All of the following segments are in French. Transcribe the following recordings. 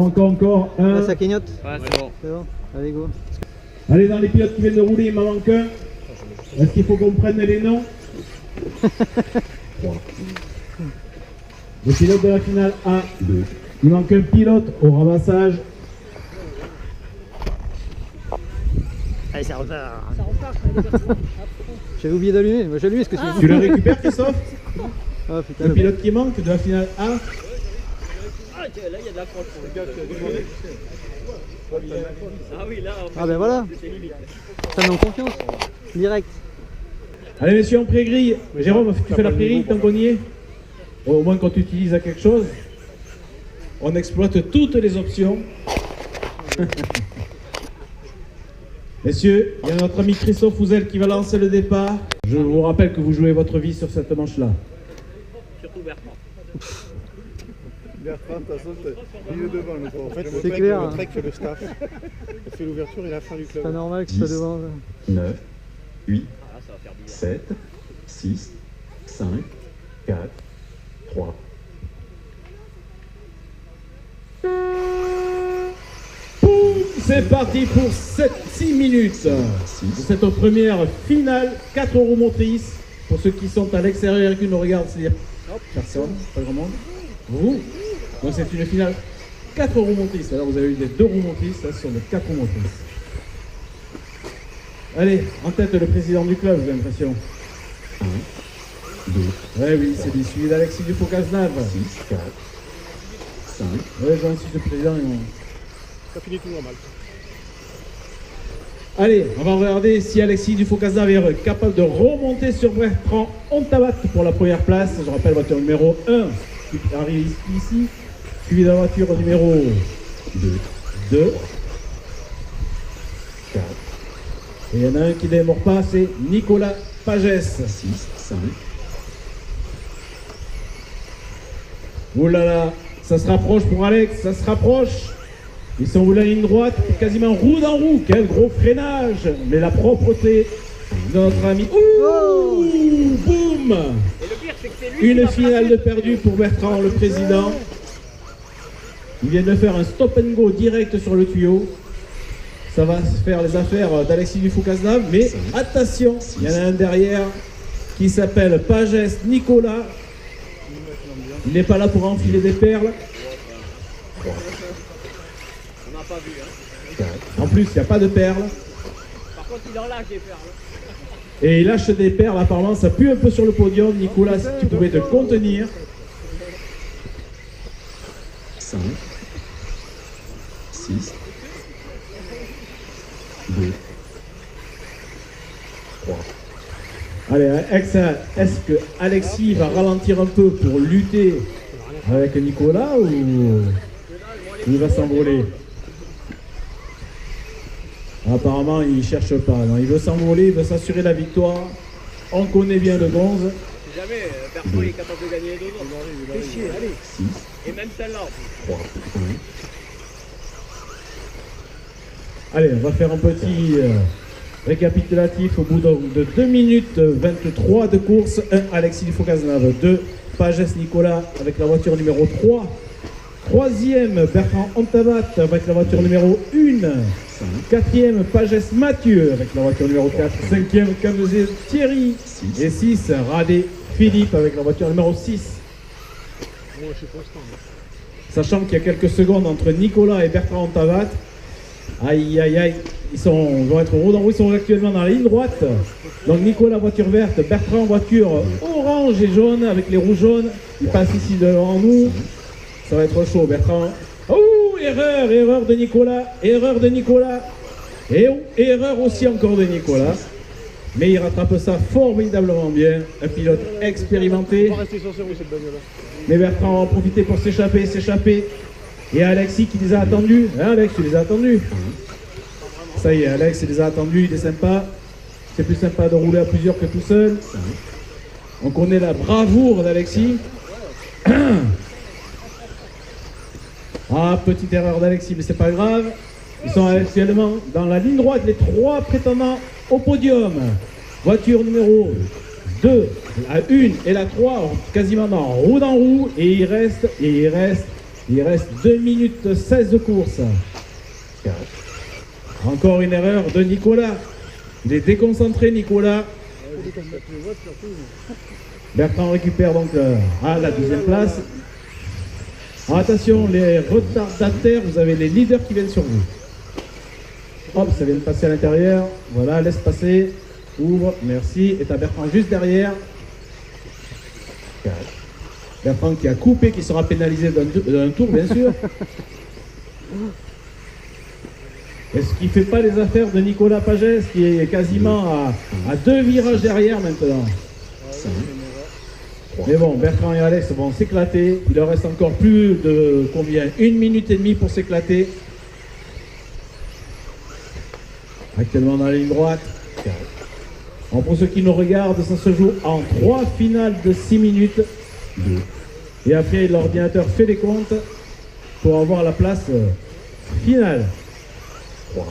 Encore un. Là, ça clignote. Ouais, c'est bon. C'est bon. Allez, go. Allez, dans les pilotes qui viennent de rouler, il m'en manque un. Est-ce qu'il faut qu'on prenne les noms? Le pilote de la finale A. Il manque un pilote au ramassage. Allez, ça repart. Ça repart. J'avais oublié d'allumer. Moi, j'ai allumé ce que c'est. Tu le récupères, Christophe? Ah, putain, Le pilote qui manque de la finale A. Ah, tiens, là, il y a de la croix pour le gars qui a demandé. Ah oui, là, en fait, Ah, ben voilà. c'est limite. Ça met en confiance. Direct. Allez, messieurs, on pré-grille. Jérôme, tu fais la pré-grille tant qu'on y est? Au moins, quand tu utilises à quelque chose, on exploite toutes les options. Messieurs, il y a notre ami Christophe Fouzel qui va lancer le départ. Je vous rappelle que vous jouez votre vie sur cette manche-là. Surtout Bertrand. Bertrand, de toute façon, il est devant le pauvre. En fait, C'est clair. Le trek fait le staff. Il fait l'ouverture et la fin du C'est club. pas normal que ce soit devant. 9, 8, Ah, ça va faire bizarre. 7, 6, 5, 4, 3. C'est parti pour 6 minutes de cette première finale. 4 roues motrices. Pour ceux qui sont à l'extérieur et qui nous regardent, c'est-à-dire personne, pas grand monde. Vous. Donc c'est une finale 4 roues motrices. Alors vous avez eu des 2 roues motrices, là ce sont des 4 roues motrices. Allez, en tête le président du club, j'ai l'impression. 1, 2, Ouais, oui, c'est lui, celui d'Alexis Dufaux-Cazenave. 6, 4, 5, Ouais, j'insiste le président. Ça finit tout normal. Allez, on va regarder si Alexis Dufaux-Cazenave est capable de remonter sur Bertrand Ontabat pour la première place. Je rappelle, voiture numéro 1 qui arrive ici, suivi de la voiture numéro 2, 4, et il y en a un qui ne démord pas, c'est Nicolas Pagès. 6, 5, Ouh là là, ça se rapproche pour Alex, ça se rapproche. Ils sont où la ligne droite, quasiment roue dans roue. Quel gros freinage. Mais la propreté de notre ami. Ouh, boum. Et le pire, c'est que c'est lui. Une finale de perdu pour Bertrand, le président. Il vient de faire un stop and go direct sur le tuyau. Ça va se faire les affaires d'Alexis Dufaux-Cazenave. Mais attention, il y en a un derrière qui s'appelle Pagès Nicolas. Il n'est pas là pour enfiler des perles. On n'a pas vu, hein. 4, En plus, il n'y a pas de perles. Par contre, il en lâche des perles. Et il lâche des perles, apparemment, ça pue un peu sur le podium. Nicolas, si tu pouvais te contenir. 5, 6, 2, 3. Allez, est-ce que Alexis va ralentir un peu pour lutter avec Nicolas ou il va s'envoler? Apparemment, il ne cherche pas. Non, il veut s'envoler, il veut s'assurer la victoire. On connaît bien le gonze. Si jamais Bertrand est capable de gagner les 2 autres. Fais chier, allez. 6, Et même celle-là. 3, 1. Allez, on va faire un petit récapitulatif au bout de 2 minutes 23 de course. 1, Alexis Dufaux-Cazenave. 2, Pagès Nicolas avec la voiture numéro 3. 3e, Bertrand Ontabat avec la voiture numéro 1. 4e, Pagès Mathieu avec la voiture numéro 4. 5e, Camezé Thierry. Et 6, Radé Philippe avec la voiture numéro 6. Sachant qu'il y a quelques secondes entre Nicolas et Bertrand Ontabat. Aïe aïe aïe, ils vont être roue dans roue, ils sont actuellement dans la ligne droite. Donc Nicolas voiture verte, Bertrand voiture orange et jaune avec les roues jaunes. Il passe ici devant nous. Ça va être chaud, Bertrand. Oh, erreur de Nicolas, Et erreur aussi encore de Nicolas. Mais il rattrape ça formidablement bien. Un pilote expérimenté. On va rester sur ce roue, cette bagnole. Mais Bertrand va en profiter pour s'échapper. Et Alexis qui les a attendus. Hein, Alex, tu les as attendus. Ça y est, Alex, il les a attendus, il est sympa. C'est plus sympa de rouler à plusieurs que tout seul. On connaît la bravoure d'Alexis. Ah, petite erreur d'Alexis, mais c'est pas grave. Ils sont actuellement dans la ligne droite, les 3 prétendants au podium. Voiture numéro 2, la 1 et la 3, quasiment dans roue dans roue. Et il reste Il reste 2 minutes 16 de course. 4, Encore une erreur de Nicolas. Il est déconcentré, Nicolas. Bertrand récupère donc la deuxième place. Alors, attention, les retardataires, vous avez les leaders qui viennent sur vous. Hop, ça vient de passer à l'intérieur. Voilà, laisse passer. Ouvre, merci. Et t'as Bertrand juste derrière. 4, Bertrand qui a coupé, qui sera pénalisé d'un tour, bien sûr. Est-ce qu'il ne fait pas les affaires de Nicolas Pagès, qui est quasiment à 2 virages derrière maintenant? 5, Mais bon, Bertrand et Alex vont s'éclater. Il leur reste encore plus de combien? 1 minute et demie pour s'éclater. Actuellement dans la ligne droite. 4, Alors pour ceux qui nous regardent, ça se joue en 3 finales de 6 minutes. 2, Et après, l'ordinateur fait les comptes pour avoir la place finale. 3,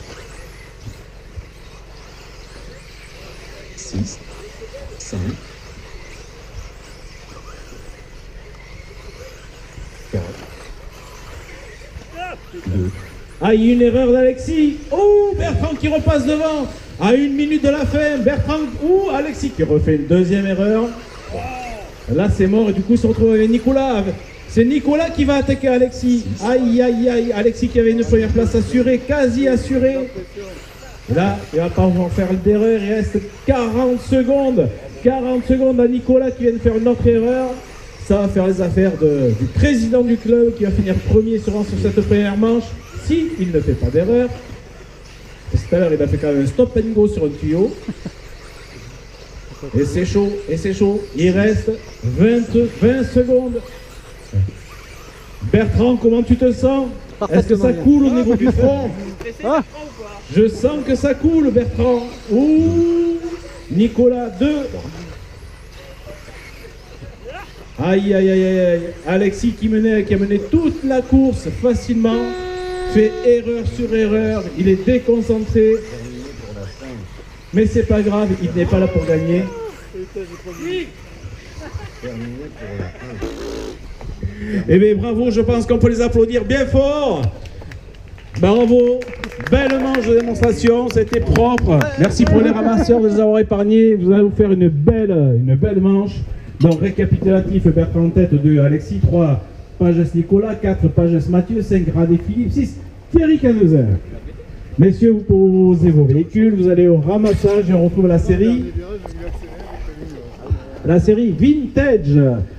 6, 5, 4, 2, Ah, il y a une erreur d'Alexis. Oh, Bertrand qui repasse devant. À 1 minute de la fin, Bertrand ou Alexis qui refait une deuxième erreur. Là, c'est mort et du coup, il se retrouve avec Nicolas. C'est Nicolas qui va attaquer Alexis. Aïe, aïe, aïe. Alexis qui avait une première place assurée, quasi assurée. Et là, il va pas pouvoir faire d'erreur. Il reste 40 secondes. 40 secondes à Nicolas qui vient de faire une autre erreur. Ça va faire les affaires du président du club qui va finir premier sur cette première manche. Si il ne fait pas d'erreur. Tout à l'heure, il a fait quand même un stop and go sur un tuyau. Et c'est chaud, et c'est chaud. Il reste 20 secondes. Bertrand, comment tu te sens? Est-ce que ça coule au niveau du front? Ah, Je sens que ça coule, Bertrand. Ouh, Nicolas, 2. Aïe, aïe, aïe, aïe. Alexis qui a mené toute la course facilement. Fait erreur sur erreur. Il est déconcentré. Mais c'est pas grave, il n'est pas là pour gagner. Eh bien bravo, je pense qu'on peut les applaudir bien fort. Bravo, belle manche de démonstration, c'était propre. Merci pour les ramasseurs de les avoir épargnés. Vous allez vous faire une belle manche. Donc récapitulatif, Bertrand en tête, 2 Alexis, 3 Pagès Nicolas, 4 Pagès Mathieu, 5 Radé Philippe, 6 Thierry Canezer. Messieurs, vous posez vos véhicules, vous allez au ramassage et on retrouve la série vintage.